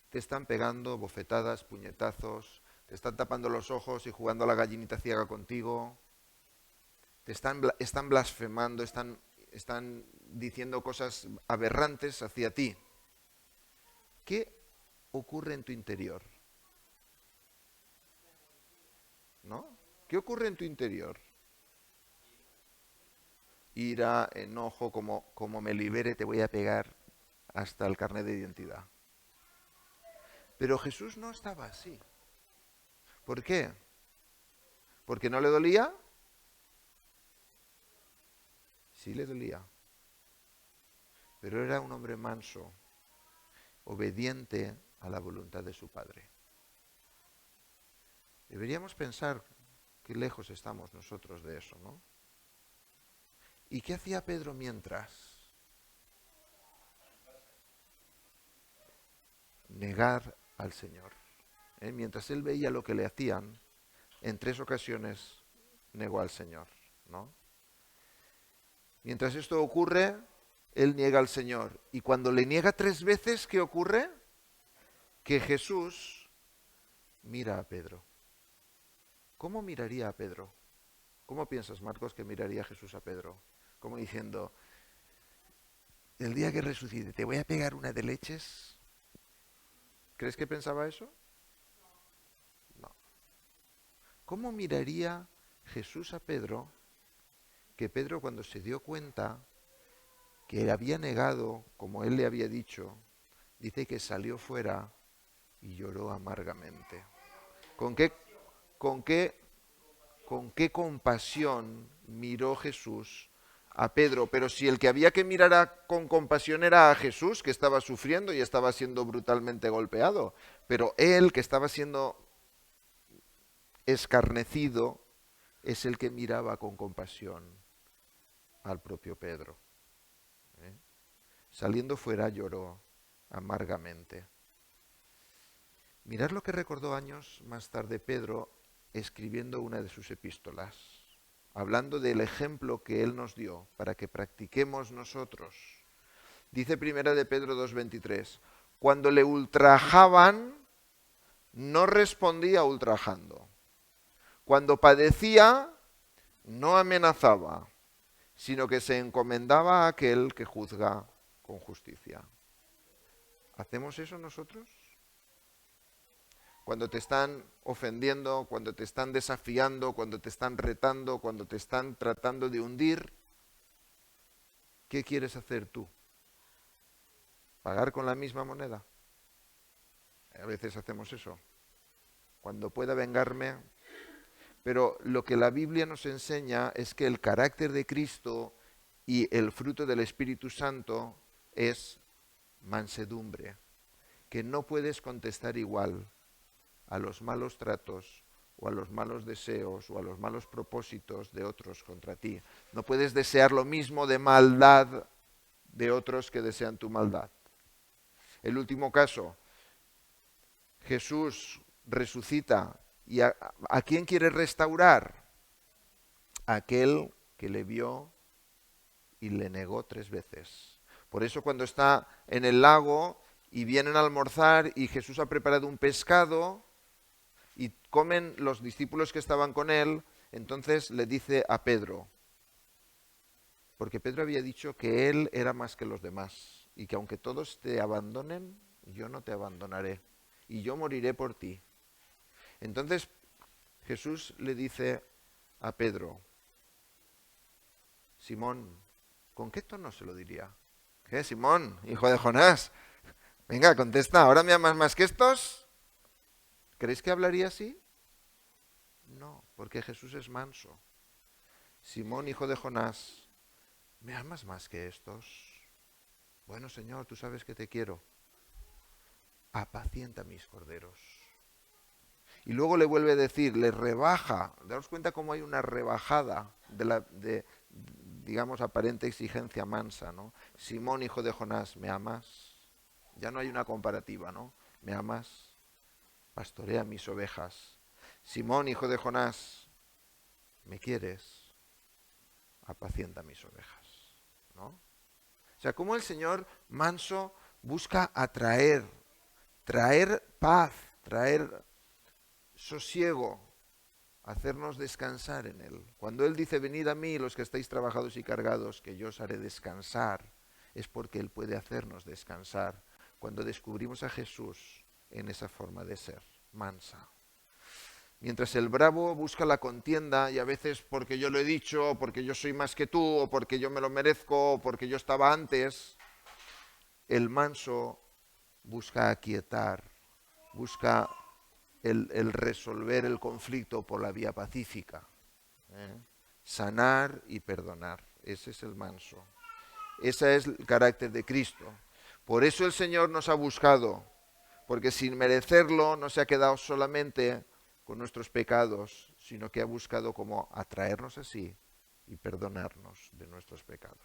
Te están pegando bofetadas, puñetazos, te están tapando los ojos y jugando a la gallinita ciega contigo, están blasfemando, están diciendo cosas aberrantes hacia ti. ¿Qué ocurre en tu interior? ¿No? ¿Qué ocurre en tu interior? Ira, enojo, como me libere te voy a pegar hasta el carnet de identidad. Pero Jesús no estaba así. ¿Por qué? ¿Porque no le dolía? Sí le dolía. Pero era un hombre manso, obediente a la voluntad de su Padre. Deberíamos pensar qué lejos estamos nosotros de eso, ¿no? ¿Y qué hacía Pedro mientras? Negar al Señor. Mientras él veía lo que le hacían, en 3 ocasiones negó al Señor, ¿no? Mientras esto ocurre, él niega al Señor. Y cuando le niega 3 veces, ¿qué ocurre? Que Jesús mira a Pedro. ¿Cómo miraría a Pedro? ¿Cómo piensas, Marcos, que miraría Jesús a Pedro? Como diciendo, el día que resucite, ¿te voy a pegar una de leches? ¿Crees que pensaba eso? No. ¿Cómo miraría Jesús a Pedro? Que Pedro, cuando se dio cuenta que había negado, como él le había dicho, dice que salió fuera y lloró amargamente. ¿Con qué, con qué, con qué compasión miró Jesús a Pedro? Pero si el que había que mirar con compasión era a Jesús, que estaba sufriendo y estaba siendo brutalmente golpeado, pero él, que estaba siendo escarnecido, es el que miraba con compasión al propio Pedro. Saliendo fuera lloró amargamente. Mirad lo que recordó años más tarde Pedro escribiendo una de sus epístolas, hablando del ejemplo que él nos dio para que practiquemos nosotros. Dice primera de Pedro 2:23, cuando le ultrajaban, no respondía ultrajando. Cuando padecía, no amenazaba, sino que se encomendaba a aquel que juzga con justicia. ¿Hacemos eso nosotros? Cuando te están ofendiendo, cuando te están desafiando, cuando te están retando, cuando te están tratando de hundir, ¿qué quieres hacer tú? ¿Pagar con la misma moneda? A veces hacemos eso. Cuando pueda vengarme. Pero lo que la Biblia nos enseña es que el carácter de Cristo y el fruto del Espíritu Santo es mansedumbre, que no puedes contestar igual a los malos tratos o a los malos deseos o a los malos propósitos de otros contra ti. No puedes desear lo mismo de maldad de otros que desean tu maldad. El último caso, Jesús resucita y ¿a quién quiere restaurar? A aquel que le vio y le negó 3 veces. Por eso cuando está en el lago y vienen a almorzar y Jesús ha preparado un pescado y comen los discípulos que estaban con él, entonces le dice a Pedro, porque Pedro había dicho que él era más que los demás y que aunque todos te abandonen, yo no te abandonaré y yo moriré por ti. Entonces Jesús le dice a Pedro, Simón, ¿con qué tono se lo diría? ¿Qué, Simón, hijo de Jonás? Venga, contesta, ¿ahora me amas más que estos? ¿Creéis que hablaría así? No, porque Jesús es manso. Simón, hijo de Jonás, ¿me amas más que estos? Bueno, Señor, tú sabes que te quiero. Apacienta mis corderos. Y luego le vuelve a decir, le rebaja. Daos cuenta cómo hay una rebajada de digamos, aparente exigencia mansa, ¿no? Simón, hijo de Jonás, ¿me amas? Ya no hay una comparativa, ¿no? ¿Me amas? Pastorea mis ovejas. Simón, hijo de Jonás, ¿me quieres? Apacienta mis ovejas, ¿no? O sea, cómo el Señor manso busca traer paz, traer sosiego, hacernos descansar en Él. Cuando Él dice, venid a mí los que estáis trabajados y cargados, que yo os haré descansar, es porque Él puede hacernos descansar. Cuando descubrimos a Jesús en esa forma de ser, mansa. Mientras el bravo busca la contienda, y a veces porque yo lo he dicho, o porque yo soy más que tú, o porque yo me lo merezco, o porque yo estaba antes, el manso busca aquietar, busca el resolver el conflicto por la vía pacífica. Sanar y perdonar. Ese es el manso. Ese es el carácter de Cristo. Por eso el Señor nos ha buscado, porque sin merecerlo no se ha quedado solamente con nuestros pecados, sino que ha buscado como atraernos así y perdonarnos de nuestros pecados.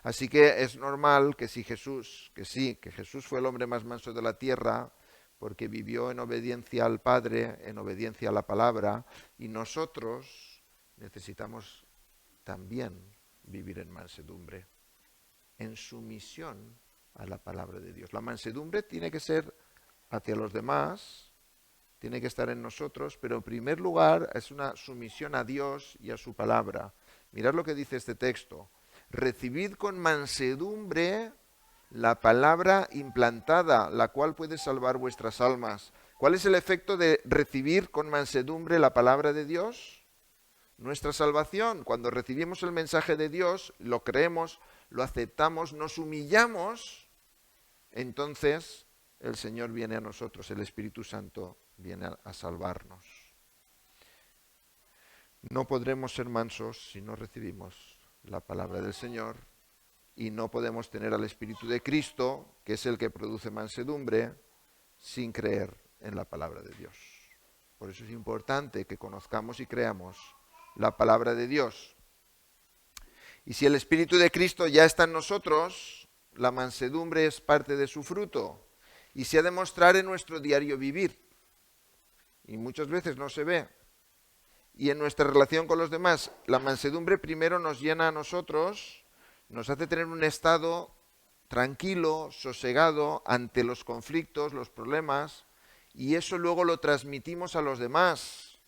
Así que es normal que si Jesús, que Jesús fue el hombre más manso de la tierra, porque vivió en obediencia al Padre, en obediencia a la palabra, y nosotros necesitamos también vivir en mansedumbre, en sumisión a la palabra de Dios. La mansedumbre tiene que ser hacia los demás, tiene que estar en nosotros, pero en primer lugar es una sumisión a Dios y a su palabra. Mirad lo que dice este texto. Recibid con mansedumbre la palabra implantada, la cual puede salvar vuestras almas. ¿Cuál es el efecto de recibir con mansedumbre la palabra de Dios? Nuestra salvación. Cuando recibimos el mensaje de Dios, lo creemos, lo aceptamos, nos humillamos, entonces el Señor viene a nosotros, el Espíritu Santo viene a salvarnos. No podremos ser mansos si no recibimos la palabra del Señor, y no podemos tener al Espíritu de Cristo, que es el que produce mansedumbre, sin creer en la palabra de Dios. Por eso es importante que conozcamos y creamos la palabra de Dios. Y si el Espíritu de Cristo ya está en nosotros, la mansedumbre es parte de su fruto. y se ha de mostrar en nuestro diario vivir. Y muchas veces no se ve. Y en nuestra relación con los demás, la mansedumbre primero nos llena a nosotros, nos hace tener un estado tranquilo, sosegado ante los conflictos, los problemas, y eso luego lo transmitimos a los demás.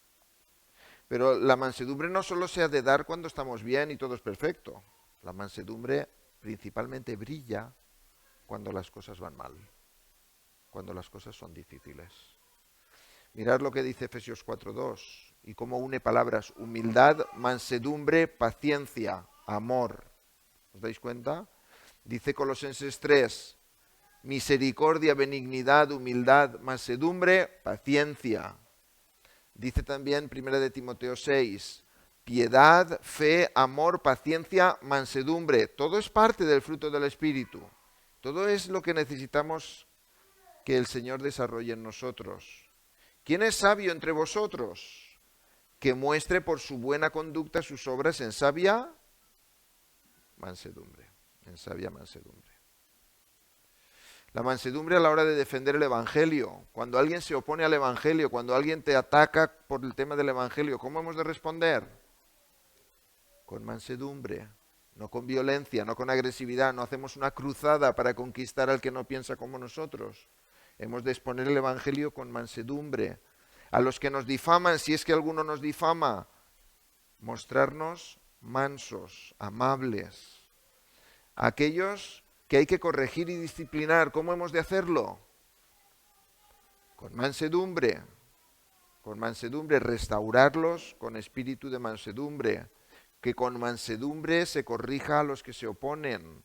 Pero la mansedumbre no solo se ha de dar cuando estamos bien y todo es perfecto. La mansedumbre principalmente brilla cuando las cosas van mal, cuando las cosas son difíciles. Mirad lo que dice Efesios 4:2 y cómo une palabras: humildad, mansedumbre, paciencia, amor. ¿Os dais cuenta? Dice Colosenses 3, misericordia, benignidad, humildad, mansedumbre, paciencia. Dice también 1 de Timoteo 6, piedad, fe, amor, paciencia, mansedumbre. Todo es parte del fruto del Espíritu. Todo es lo que necesitamos que el Señor desarrolle en nosotros. ¿Quién es sabio entre vosotros? Que muestre por su buena conducta sus obras en sabia mansedumbre. En sabia mansedumbre. La mansedumbre a la hora de defender el Evangelio. Cuando alguien se opone al Evangelio, cuando alguien te ataca por el tema del Evangelio, ¿cómo hemos de responder? Con mansedumbre, no con violencia, no con agresividad. No hacemos una cruzada para conquistar al que no piensa como nosotros. Hemos de exponer el Evangelio con mansedumbre. A los que nos difaman, si es que alguno nos difama, mostrarnos mansos, amables. A aquellos que hay que corregir y disciplinar, ¿cómo hemos de hacerlo? Con mansedumbre, restaurarlos con espíritu de mansedumbre, que con mansedumbre se corrija a los que se oponen.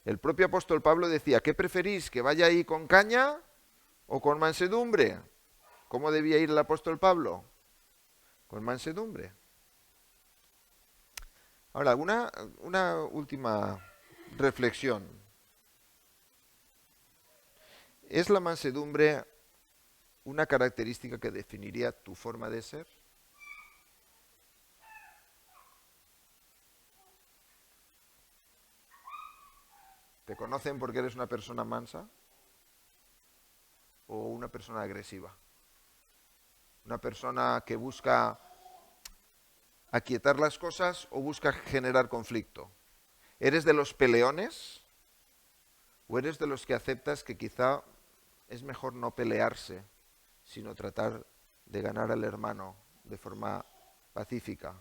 El propio apóstol Pablo decía, ¿qué preferís? ¿Que vaya ahí con caña o con mansedumbre? ¿Cómo debía ir el apóstol Pablo? Con mansedumbre. Ahora, una última reflexión. ¿Es la mansedumbre una característica que definiría tu forma de ser? ¿Te conocen porque eres una persona mansa o una persona agresiva? ¿Una persona que busca aquietar las cosas o busca generar conflicto? ¿Eres de los peleones o eres de los que aceptas que quizá es mejor no pelearse, sino tratar de ganar al hermano de forma pacífica?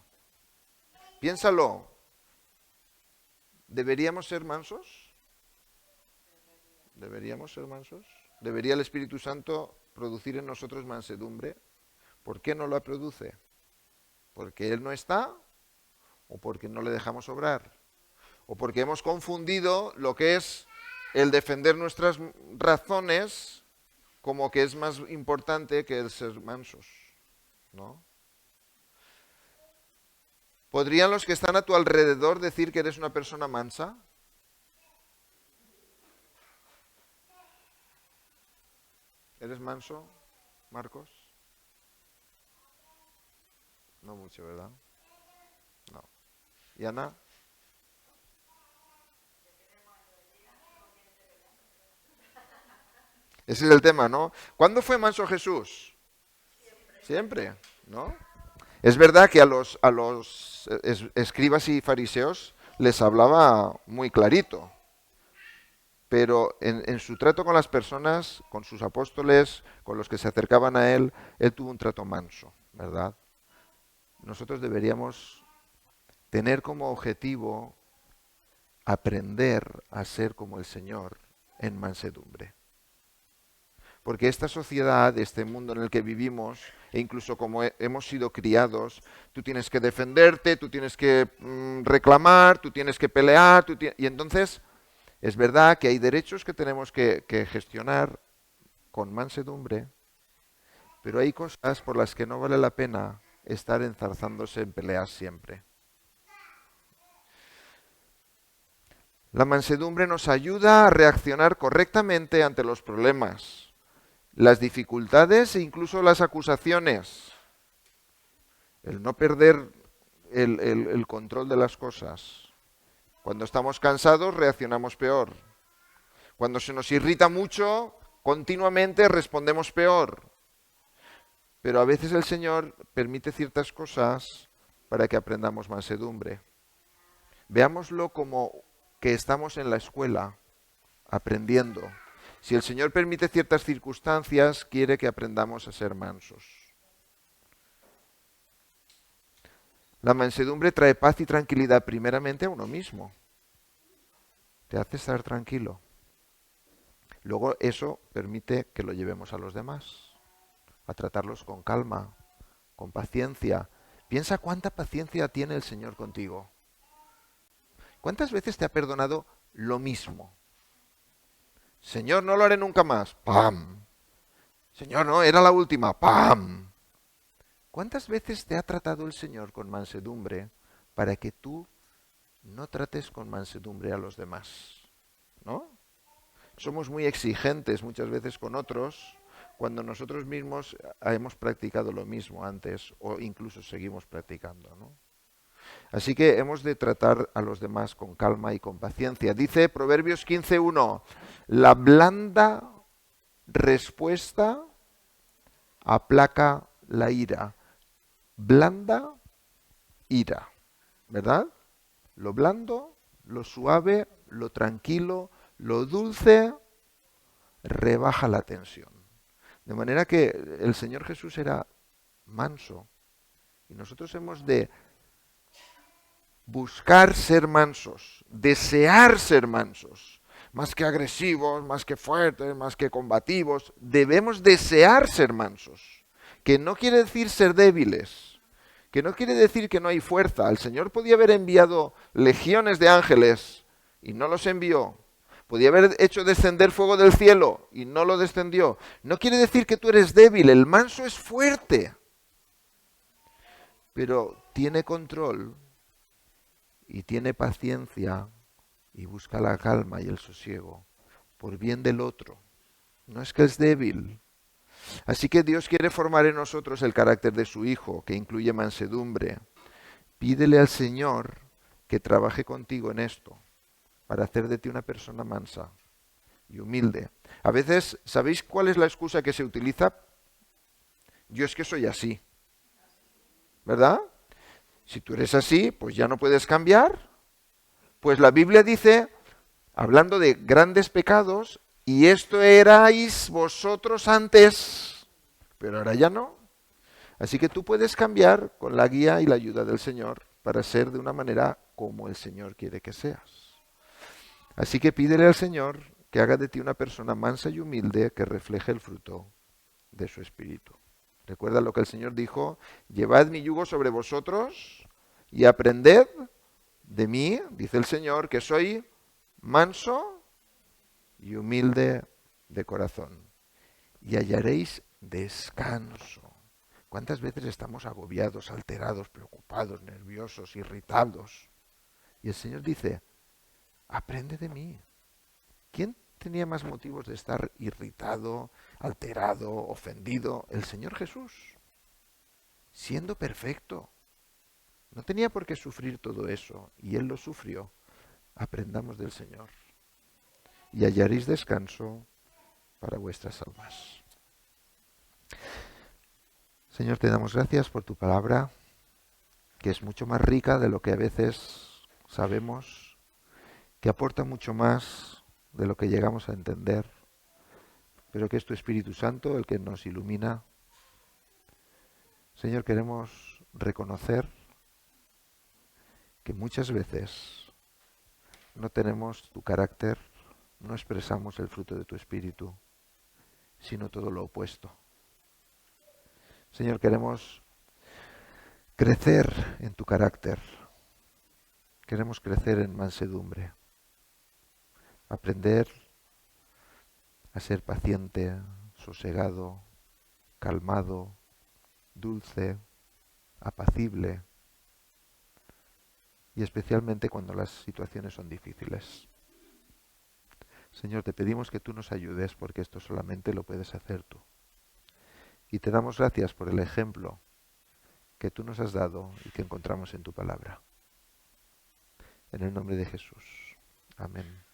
Piénsalo. ¿Deberíamos ser mansos? ¿Deberíamos ser mansos? ¿Debería el Espíritu Santo producir en nosotros mansedumbre? ¿Por qué no la produce? ¿Porque Él no está? ¿O porque no le dejamos obrar? ¿O porque hemos confundido lo que es el defender nuestras razones como que es más importante que el ser mansos? ¿No? ¿Podrían los que están a tu alrededor decir que eres una persona mansa? ¿Eres manso, Marcos? No mucho, ¿verdad? No. ¿Y Ana? Ese es el tema, ¿no? ¿Cuándo fue manso Jesús? Siempre, ¿no? Es verdad que a los escribas y fariseos les hablaba muy clarito, pero en su trato con las personas, con sus apóstoles, con los que se acercaban a él tuvo un trato manso, ¿verdad? Nosotros deberíamos tener como objetivo aprender a ser como el Señor en mansedumbre. Porque esta sociedad, este mundo en el que vivimos, e incluso como hemos sido criados, tú tienes que defenderte, tú tienes que reclamar, tú tienes que pelear, y entonces es verdad que hay derechos que tenemos que gestionar con mansedumbre, pero hay cosas por las que no vale la pena estar enzarzándose en peleas siempre. La mansedumbre nos ayuda a reaccionar correctamente ante los problemas, las dificultades e incluso las acusaciones. El no perder el control de las cosas. Cuando estamos cansados reaccionamos peor. Cuando se nos irrita mucho, continuamente respondemos peor. Pero a veces el Señor permite ciertas cosas para que aprendamos mansedumbre. Veámoslo como que estamos en la escuela, aprendiendo. Si el Señor permite ciertas circunstancias, quiere que aprendamos a ser mansos. La mansedumbre trae paz y tranquilidad primeramente a uno mismo. Te hace estar tranquilo. Luego eso permite que lo llevemos a los demás, a tratarlos con calma, con paciencia. Piensa cuánta paciencia tiene el Señor contigo. ¿Cuántas veces te ha perdonado lo mismo? Señor, no lo haré nunca más. ¡Pam! Señor, no, era la última. ¡Pam! ¿Cuántas veces te ha tratado el Señor con mansedumbre para que tú no trates con mansedumbre a los demás? ¿No? Somos muy exigentes muchas veces con otros cuando nosotros mismos hemos practicado lo mismo antes o incluso seguimos practicando, ¿no? Así que hemos de tratar a los demás con calma y con paciencia. Dice Proverbios 15:1, la blanda respuesta aplaca la ira. Blanda, ira, ¿verdad? Lo blando, lo suave, lo tranquilo, lo dulce, rebaja la tensión. De manera que el Señor Jesús era manso y nosotros hemos de buscar ser mansos, desear ser mansos, más que agresivos, más que fuertes, más que combativos. Debemos desear ser mansos, que no quiere decir ser débiles, que no quiere decir que no hay fuerza. El Señor podía haber enviado legiones de ángeles y no los envió. Podía haber hecho descender fuego del cielo y no lo descendió. No quiere decir que tú eres débil, el manso es fuerte, pero tiene control y tiene paciencia y busca la calma y el sosiego por bien del otro. No es que es débil. Así que Dios quiere formar en nosotros el carácter de su Hijo, que incluye mansedumbre. Pídele al Señor que trabaje contigo en esto, para hacer de ti una persona mansa y humilde. A veces, ¿sabéis cuál es la excusa que se utiliza? Yo es que soy así, ¿verdad? Si tú eres así, pues ya no puedes cambiar. Pues la Biblia dice, hablando de grandes pecados, y esto erais vosotros antes, pero ahora ya no. Así que tú puedes cambiar con la guía y la ayuda del Señor para ser de una manera como el Señor quiere que seas. Así que pídele al Señor que haga de ti una persona mansa y humilde que refleje el fruto de su espíritu. Recuerda lo que el Señor dijo, llevad mi yugo sobre vosotros y aprended de mí, dice el Señor, que soy manso y humilde de corazón, y hallaréis descanso. ¿Cuántas veces estamos agobiados, alterados, preocupados, nerviosos, irritados? Y el Señor dice, aprende de mí. ¿Quién tenía más motivos de estar irritado, alterado, ofendido? El Señor Jesús, siendo perfecto. No tenía por qué sufrir todo eso, y Él lo sufrió. Aprendamos del Señor, y hallaréis descanso para vuestras almas. Señor, te damos gracias por tu palabra, que es mucho más rica de lo que a veces sabemos, que aporta mucho más de lo que llegamos a entender, pero que es tu Espíritu Santo el que nos ilumina. Señor, queremos reconocer que muchas veces no tenemos tu carácter, no expresamos el fruto de tu Espíritu, sino todo lo opuesto. Señor, queremos crecer en tu carácter, queremos crecer en mansedumbre, aprender a ser paciente, sosegado, calmado, dulce, apacible, y especialmente cuando las situaciones son difíciles. Señor, te pedimos que tú nos ayudes porque esto solamente lo puedes hacer tú. Y te damos gracias por el ejemplo que tú nos has dado y que encontramos en tu palabra. En el nombre de Jesús. Amén.